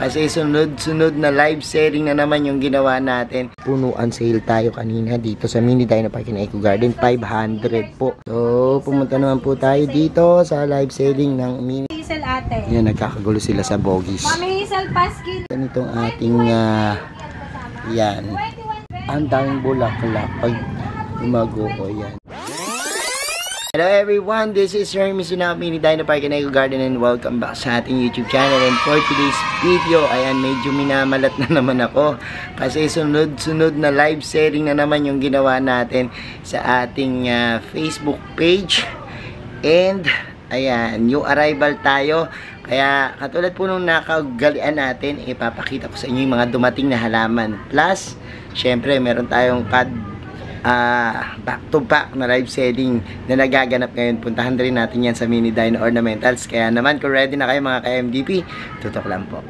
Kasi sunod-sunod na live selling na naman yung ginawa natin. Punuan sale tayo kanina dito sa Mini Dino Park in Eco Garden. 500 po. So, pumunta naman po tayo dito sa live selling ng Mini. Hazel ate. Yan, nagkakagulo sila sa bogies. Mami Hazel Paskin. Ganitong ating, yan. Ang daming bulaklak pag umago ko yan. Hello everyone, this is Sir Misuna Mini Dino Park in Eco Garden and welcome back sa ating YouTube channel. And for today's video, ayan, medyo minamalat na naman ako kasi sunod-sunod na live selling na naman yung ginawa natin sa ating Facebook page. And ayan, new arrival tayo. Kaya katulad po nung nakagalian natin, ipapakita ko sa inyo yung mga dumating na halaman. Plus, syempre meron tayong back to back na live selling na nagaganap ngayon. Puntahan rin natin yan sa Mini Dino Ornamentals. Kaya naman kung ready na kayo mga ka-MDP, tutok lang po.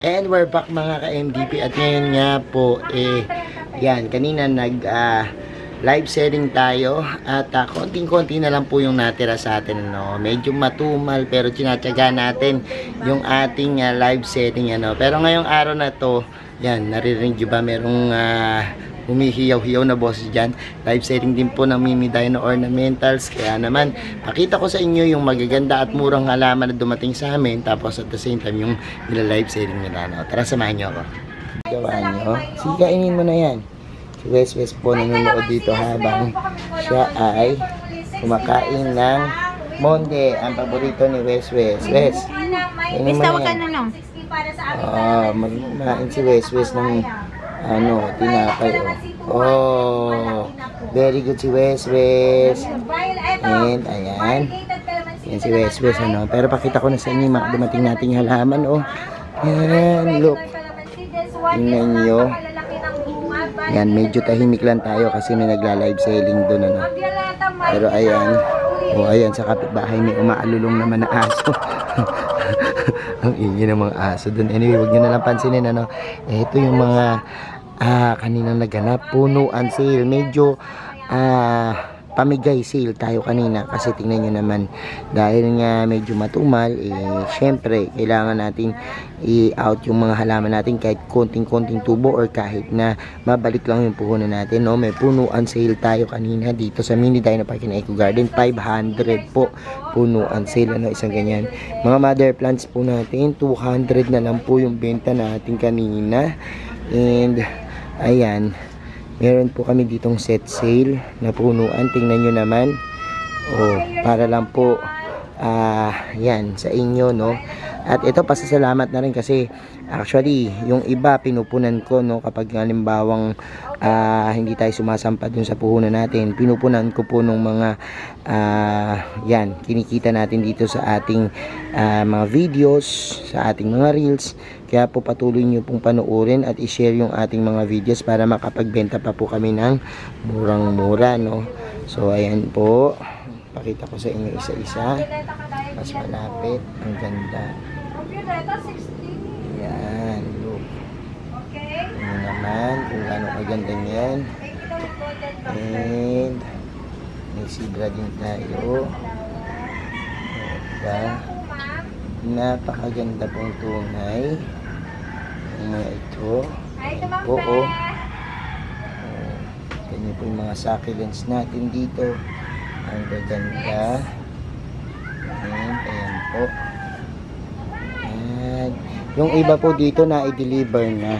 And we're back mga ka-MDP. At ngayon nga po yan, kanina live selling tayo at konting-konti na lang po yung natira sa atin, no? Medyo matumal pero tinatyaga natin yung ating live selling, ano. Pero ngayong araw na to, yan, naririnig nyo ba merong humihiyaw-hiyaw na boses dyan? Live selling din po ng Mini Dino Ornamentals. Kaya naman, pakita ko sa inyo yung magaganda at murang halaman na dumating sa amin, tapos at the same time yung nila live selling nila, no? Tara, samahan nyo ako. Gawaan nyo. Sige, kainin mo na yan. Si Wes po nanonood dito habang siya ay kumakain ng monde. Ang paborito ni Wes. Wes, kainin mo na yan. Magmain si Wes ng tinapay. Oh, very good si Wes. And ayan. Yan si Wes, ano. Pero pakita ko na sa inyo mga dumating nating halaman. Oh, yan, look. Tingnan nyo. Yan, medyo tahimik lang tayo kasi may nagla-live selling doon, ano. Pero ayan, ayan sa kapitbahay may umaalulong naman na aso. Ang ingay ng mga aso doon. Anyway, wag nyo na lang pansinin, ano. Ito yung mga kaninang naganap, punuan sale. Medyo pamigay sale tayo kanina kasi tingnan nyo naman, dahil nga medyo matumal, syempre kailangan natin i-out yung mga halaman natin kahit konting-konting tubo or kahit na mabalik lang yung puhunan natin, no? May punuan sale tayo kanina dito sa Mini Dino Park in Eco Garden. 500 po punuan sale, ano, isang ganyan. Mga mother plants po natin 200 na lang po yung benta natin kanina. And ayan, meron po kami ditong set sale na punuan. Tingnan nyo naman. Para lang po yan sa inyo, no. At ito, pasasalamat na rin kasi actually yung iba pinupunan ko, no, kapag halimbawang hindi tayo sumasampa dun sa puhunan natin, pinupunan ko po nung mga yan, kinikita natin dito sa ating mga videos, sa ating mga reels. Kaya po patuloy nyo pong panoorin at i-share yung ating mga videos para makapagbenta pa po kami ng murang-mura, no. So ayan po, pakita ko sa inyo isa-isa. Mas malapit. Ang ganda. Yan, look. Ano naman kung gano'ng kaganda yan. And may zebra din tayo. Diba? Napakaganda pong tunay. Ito. Po, ganyan po yung mga succulents natin dito. Ang gaganda. And ayan po. And yung iba po dito na i-deliver na.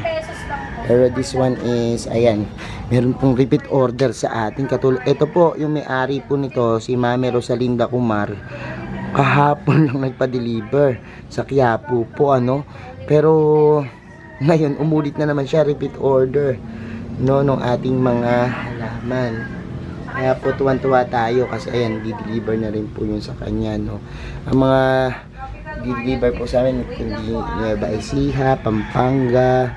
Pero this one is, ayan, meron pong repeat order sa atin. Ito po, yung may-ari po nito, si Mami Rosalinda Kumar. Kahapon lang nagpa-deliver sa Quiapo po, ano. Pero ngayon, umulit na naman siya, repeat order, no, nung ating mga halaman. Kaya po tuwan-tuwa tayo kasi ayan, di-deliver na rin po yun sa kanya, no. Ang mga di-deliver po sa amin, hindi Nueva Ecija, Pampanga,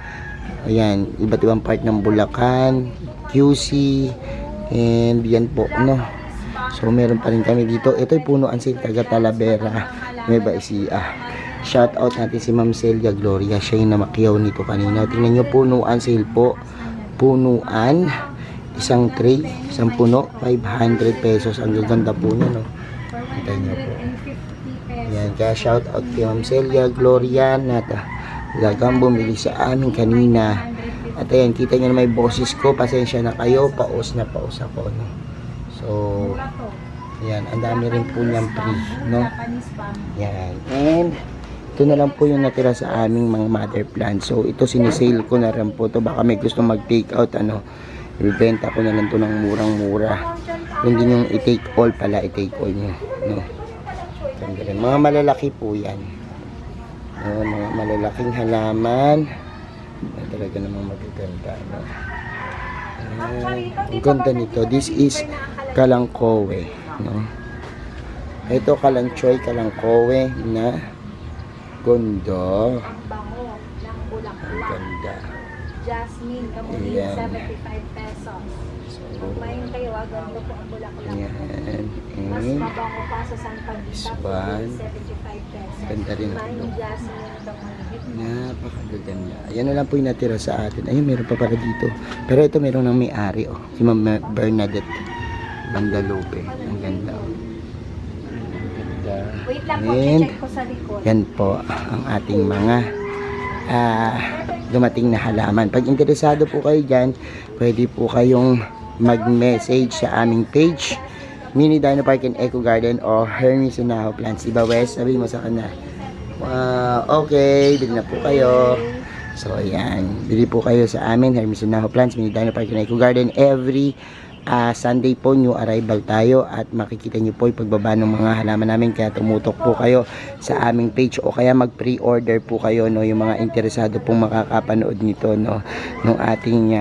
ayan, iba't ibang part ng Bulacan, QC, and yan po, no. So meron pa rin kami dito. Ito'y punuan sale taga Talavera, Nueva Ecija. shout out natin si Ma'am Celia Gloria. Siya yung namakyaw nito kanina. Tingnan nyo, punuan sale po. Punuan. Isang tray, isang puno, 500 pesos. Ang gaganda po niya, no? Kita nyo po. Yan, kaya shout out kay Ma'am Celia Gloria na talagang bumili sa amin kanina. At ayan, kita nyo na may boses ko. Pasensya na kayo, paus na paus ako, no? So, yan, ang dami rin po niyang free, no? Yan, and ito na lang po yung natira sa aming mga mother plants. So, ito sinisale ko na rin po to. Baka may gusto mag-take out, ano, ibibenta ko na lang to ng murang-mura. Kung hindi yung i-take all pala, i-take all nyo, no? Mga malalaki po yan. No, mga malalaking halaman. Talaga namang magaganda, no? Ang ganda nito. This is kalangkowe, no? Ito kalanchoy, kalangkowe na gondo. Ang ganda. Jasmine, kamuli, 75 pesos. Kumain kayo, ganito po ang bulaklak. Yan. Mas And mabango pa sa San Pagdita, one. 75 pesos. Ganda rin ang Kumain ulo. jasmine, kamuli. Napakaganda. Yan na lang po yung natira sa atin. Ayun, meron pa pala dito. Pero ito meron ng may-ari, oh. Si Ma'am Bernadette Bandalope. Ang ganda, oh. Ang ganda. Wait lang po, And check ko sa likod. yan po ang ating mga dumating na halaman. Pag interesado po kayo dyan, pwede po kayong mag-message sa aming page, Mini Dino Park and Eco Garden or Hermes Unaho Plants. Diba, Wes? Sabi mo sa kanya, okay, bili na po kayo. So, ayan. Bili po kayo sa amin, Hermes Unaho Plants, Mini Dino Park and Eco Garden. Every Sunday po, new arrival tayo at makikita nyo po yung pagbaba ng mga halaman namin. Kaya tumutok po kayo sa aming page o kaya mag-pre-order po kayo, no, yung mga interesado pong makakapanood nito, no, nung ating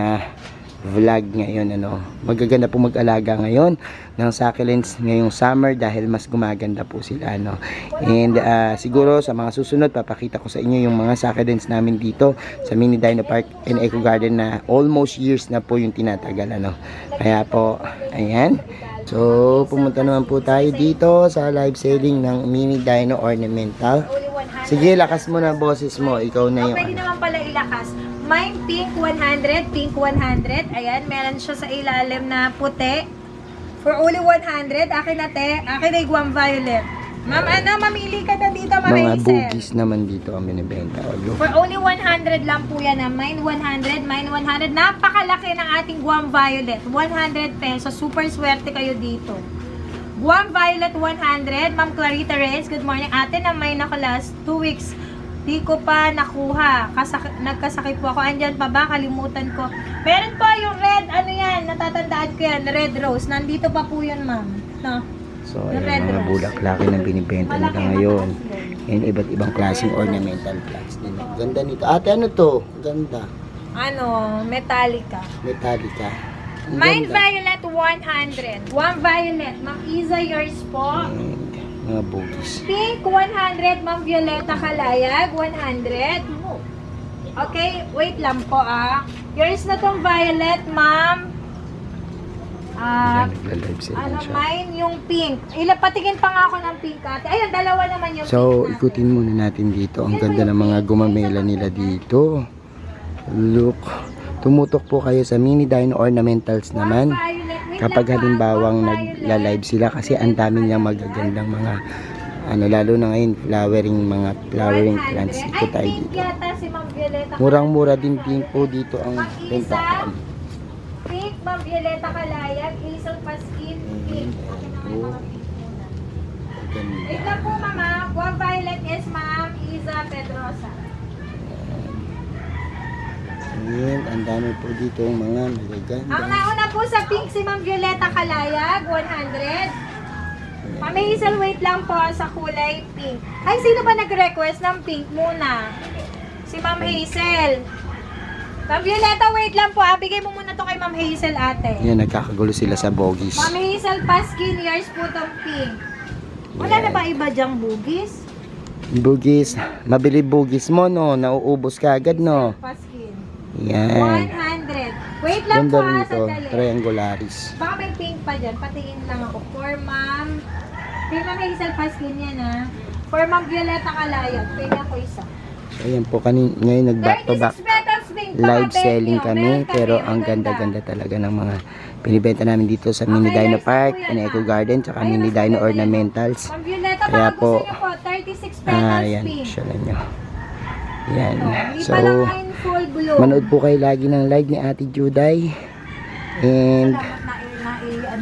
vlog ngayon, ano. Magaganda po mag-alaga ngayon ng succulents ngayong summer dahil mas gumaganda po sila, no. And siguro sa mga susunod papakita ko sa inyo yung mga succulents namin dito sa Mini Dino Park and Eco Garden na almost years na po yung tinatagal, ano. Kaya po, ayan. So, pumunta naman po tayo dito sa live selling ng Mini Dino Ornamental. Sige, lakas mo na boses mo. Ikaw na yung Pwede naman pala ilakas. Mine pink 100, pink 100. Ayan, meron siya sa ilalim na puti. For only 100. Akin na te. Akin ay guam violet. Ma'am, mamili ka na dito, Ma'am mga Hazel. boogies naman dito ang binibenta. For only 100 lang po yan. Mine 100, mine 100. Napakalaki ng ating guam violet. 100 pesos. Super swerte kayo dito. Guam violet 100. Ma'am Clarita Reyes, good morning. Ate, na may naka last 2 weeks. Di ko pa nakuha. Nagkasakit po ako. Andyan pa ba? Kalimutan ko. Meron pa yung red, ano yan, natatandaan ko yan, red rose. Nandito pa po yun, ma'am. No? So, ayan, mga bulaklaki na binibenta nila ngayon. And iba't ibang klaseng ornamental plants din. Ganda nito. Ate, ano to? Ganda. Ano, Metallica. Metallica. Ang Mine ganda. violet 100. One violet. Ma'am Iza, yours po. And mga boogies. Pink 100. Ma'am Violeta Kalayag 100. Okay, wait lang po Yours na tong violet, ma'am. Ayan, nagla-live sila Ano, siya. mine yung pink. Patingin pa nga ako ng pink, ate. Ayun, dalawa naman yung So, pink natin. ikutin muna natin dito. Ang ganda ng mga gumamela nila dito. Look. Tumutok po kayo sa Mini Dino Ornamentals naman. Kapag halimbawang nagla-live sila kasi ang dami niyang magagandang mga lalo na ngayon mga flowering plants dito tayo Pink dito. yata si Ma'am Violeta. Murang-mura din po dito ang bentahan. Pink, Ma'am Violeta Kalayag, Hazel Paskin, pink. Wait lang po, mama. One violet is Ma'am Iza Pedrosa. Ayan, ang dami po dito ang mga magaganda. Ang nauna po sa pink si Ma'am Violeta Kalayag, 100. Ma'am Hazel, wait lang po sa kulay pink. Ay, sino ba nag-request ng pink muna? Si Ma'am Hazel. Ma'am Violeta, wait lang po. Bigay mo muna to kay Ma'am Hazel, ate. Yan, nagkakagulo sila sa bogies. Ma'am Hazel Paskin, yours po tong pink. Wala na ba iba dyang bugis? Bugis. Mabili bugis mo, no? Nauubos ka agad, no? Paskin. Yan. 100. Wait lang Ganda po, rin ito. sandali. Triangularis. Baka may pink pa dyan. Patingin lang ako. For Ma'am. Kay Ma'am Hazel Paskin yan, For Ma'am Violeta Kalayag. Pwede ako isa. So, ayan po, ngayon nag-back to back 36 petals pink. live Baka selling Benyo. kami. Meron Pero kami, ang ganda-ganda talaga ng mga binibenta namin dito sa Mini Dino Park, and Eco Garden, tsaka Mini Dino Ornamentals. Ma'am Violeta, Kaya baka po, gusto niyo po, 36 petals ayan, pink. syalan nyo. Yan. Hindi So, pa lang ngayon full bloom. manood po kayo lagi ng live ni Ate Juday. And,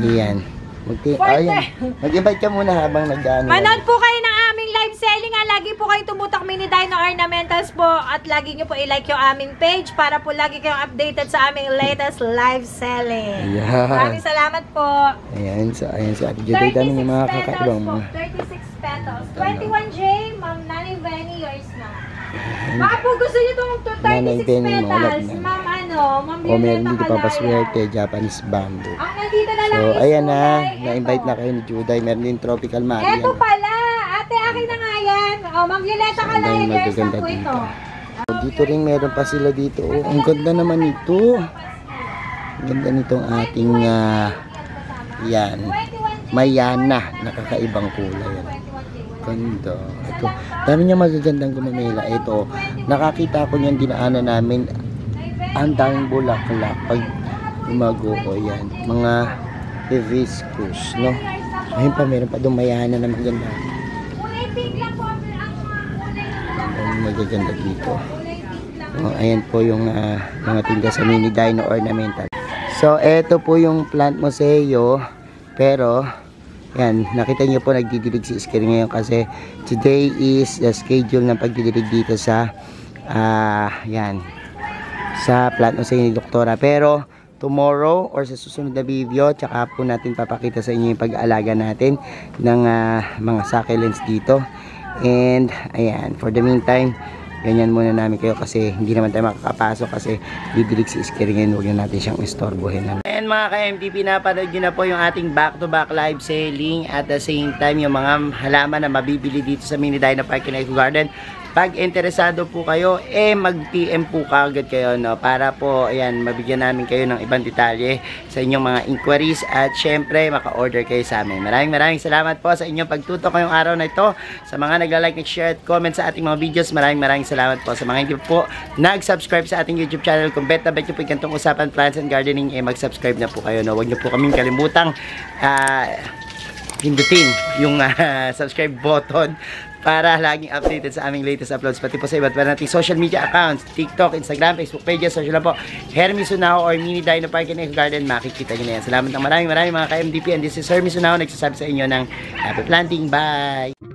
yan. Mag-invite ka muna habang nag-ano. Manood po kayo ng aming live selling. Lagi po kayo tumutok Mini Dino Ornamentals po. At lagi nyo po i-like yung aming page para po lagi kayong updated sa aming latest live selling. Ayan. Maraming salamat po. Ayan, so, ayan si Ate Juday. Dami yung mga 36 kakaibang petals po. mga. 36 petals. 21J, Ma'am Nanay Benny, yours na. Baka po gusto nyo itong Nanay 36 Benny, petals. malag na. Ma'am Ma'am O meron Violeta dito Kalaya. papaswerte, Japanese bamboo. Ang nandito na lang So, is ayan na. kulay. Na-invite Eto. na kayo ni Juday. Meron din tropical Mari. Eto pala. Ate, akin na nga yan. O, Ma'am Violeta Ang Kalaya, daming yours na magaganda po dito. ito. Dito rin meron pa sila dito. Oh, ang ganda naman ito. Ang ganda nitong ating yan. Mayana. Nakakaibang kulay. Yan. Ganda. Ito. Dami niya magagandang gumamela. Ito. Nakakita ko niyan dinaanan namin. Ang daming bulaklak. Pag lumago ko yan. Mga hibiscus. No? Ayun pa. Meron pa doon mayana na maganda. Kulay pink lang po ang mga kulay. Ang magaganda dito. Oh, ayan po yung mga tinda sa Mini Dino Ornamental. So, eto po yung plant museo. Pero, yan, nakita nyo po nagdidilig si Isker ngayon kasi today is the schedule ng pagdidilig dito sa yan, sa plant museo ni Doktora. Pero, tomorrow or sa susunod na video, tsaka po natin papakita sa inyo yung pag-aalaga natin ng mga succulents dito. And, ayan, for the meantime, ganyan muna namin kayo kasi hindi naman tayo makakapasok kasi didilig si Isker ngayon. Huwag na natin siyang istorbohin. And mga ka-MTP, napanood nyo na po yung ating back-to-back live selling at the same time yung mga halaman na mabibili dito sa Mini Dino Park and Eco Garden. Pag interesado po kayo, mag-PM po kagad kayo, no? Para po, ayan, mabigyan namin kayo ng ibang detalye sa inyong mga inquiries at syempre, maka-order kayo sa amin. Maraming salamat po sa inyong pagtutok ngayong araw na ito. Sa mga nagla-like, nag-share at comment sa ating mga videos, maraming salamat po. Sa mga hindi po nag-subscribe sa ating YouTube channel, kung bet na bet nyo po yung gantong usapan, plants and gardening, mag-subscribe na po kayo, no? Huwag nyo po kaming kalimutang pindutin yung subscribe button para laging updated sa aming latest uploads, pati po sa iba't iba nating social media accounts, TikTok, Instagram, Facebook pages, search lang po Hermes Unao or Mini Dino Park and Eco Garden, makikita nyo na yan. Salamat ng maraming mga ka-MDP, and this is Hermes Unao, nagsasabi sa inyo ng happy planting. Bye!